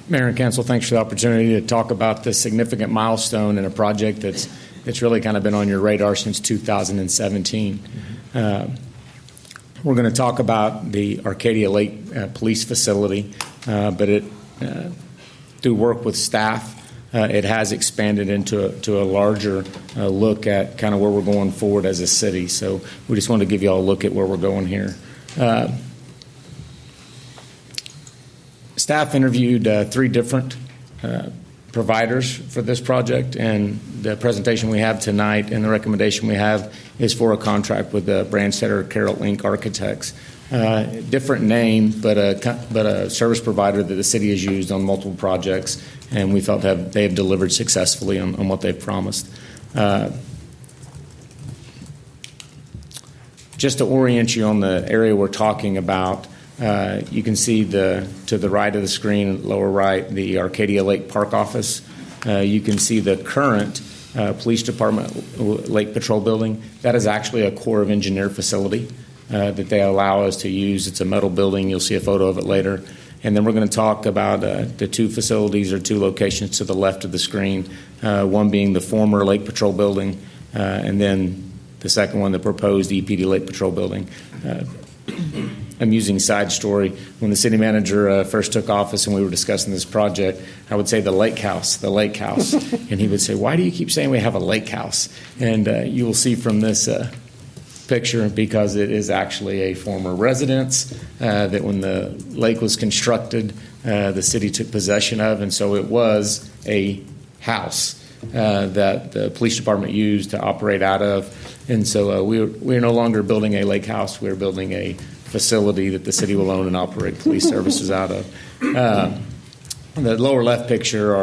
Mayor and Council, thanks for the opportunity to talk about this significant milestone in a project that's really kind of been on your radar since 2017. We're going to talk about the Arcadia Lake Police Facility, but through work with staff, it has expanded into a larger look at kind of where we're going forward as a city. So we just wanted to give you all a look at where we're going here. Staff interviewed 3 different providers for this project, and the presentation we have tonight and the recommendation we have is for a contract with the Brandstetter, Carroll, Inc. Architects. Different name, but a service provider that the city has used on multiple projects, and we felt that they have delivered successfully on what they've promised. Just to orient you on the area we're talking about, you can see to the right of the screen, lower right, the Arcadia Lake Park Office. You can see the current Police Department Lake Patrol Building. That is actually a Corps of Engineer facility that they allow us to use. It's a metal building. You'll see a photo of it later. And then we're going to talk about the 2 facilities or 2 locations to the left of the screen, one being the former Lake Patrol Building, and then the second one, the proposed EPD Lake Patrol Building. Amusing side story, when the city manager first took office and we were discussing this project, I would say the lake house, and he would say, "Why do you keep saying we have a lake house?" And you will see from this picture, because it is actually a former residence that when the lake was constructed, the city took possession of, and so it was a house that the police department used to operate out of. And so we're no longer building a lake house, we're building a facility that the city will own and operate police services out of. The lower left picture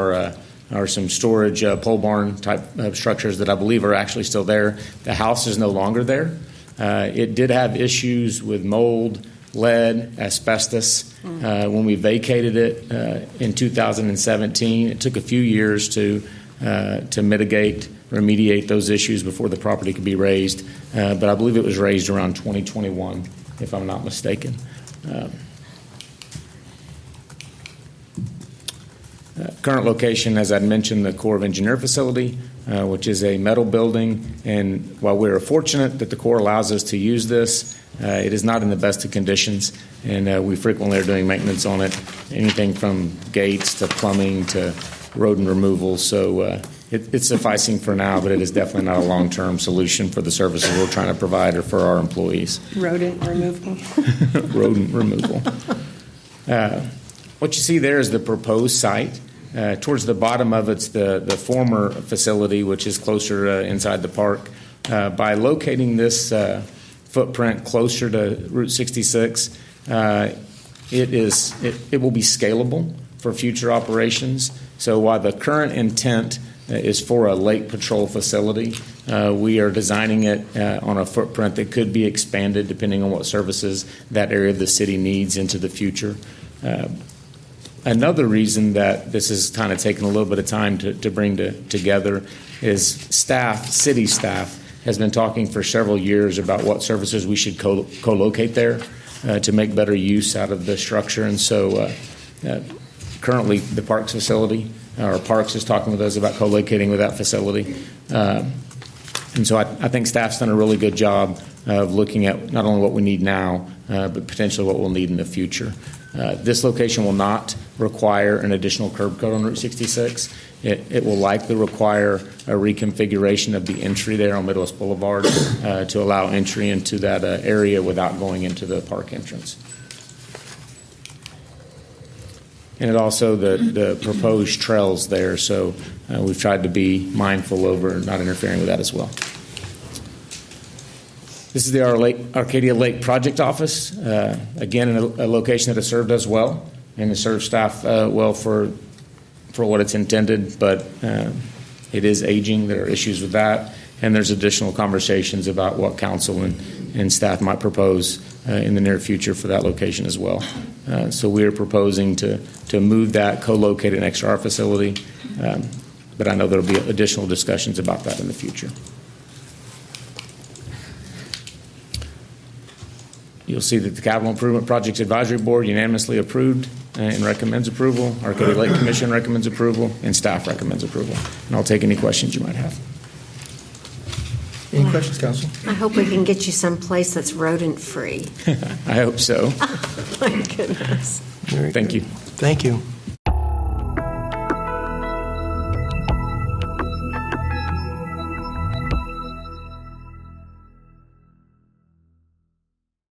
are some storage pole barn type of structures that I believe are actually still there. The house is no longer there. It did have issues with mold, lead, asbestos. When we vacated it in 2017, it took a few years to remediate those issues before the property could be raised. But I believe it was raised around 2021, if I'm not mistaken. Current location, as I'd mentioned, the Corps of Engineer facility, which is a metal building. And while we're fortunate that the Corps allows us to use this, it is not in the best of conditions. And we frequently are doing maintenance on it, anything from gates to plumbing to rodent removal. So it's sufficing for now, but it is definitely not a long-term solution for the services we're trying to provide or for our employees. Rodent removal. Rodent removal. What you see there is the proposed site. Towards the bottom of it's the former facility, which is closer inside the park. By locating this footprint closer to Route 66, it will be scalable for future operations. So while the current intent is for a lake patrol facility, we are designing it on a footprint that could be expanded depending on what services that area of the city needs into the future. Another reason that this has kind of taken a little bit of time to bring together is city staff has been talking for several years about what services we should co-locate there to make better use out of the structure. And so currently the Parks facility, or Parks is talking with us about co-locating with that facility. And so I think staff's done a really good job of looking at not only what we need now, but potentially what we'll need in the future. This location will not require an additional curb cut on Route 66. It will likely require a reconfiguration of the entry there on Midwest Boulevard to allow entry into that area without going into the park entrance. And it also the proposed trails there, so we've tried to be mindful over not interfering with that as well. This is the Arcadia Lake Project Office, again in a location that has served us well and has served staff well for what it's intended, but it is aging. There are issues with that, and there's additional conversations about what council and staff might propose in the near future for that location as well. So we are proposing to move that, co-locate it next to our facility, but I know there will be additional discussions about that in the future. You'll see that the Capital Improvement Projects Advisory Board unanimously approved and recommends approval. Arcadia Lake Commission recommends approval, and staff recommends approval. And I'll take any questions you might have. Any questions, Council? I hope we can get you someplace that's rodent-free. I hope so. My goodness. Very Thank good. you. Thank you.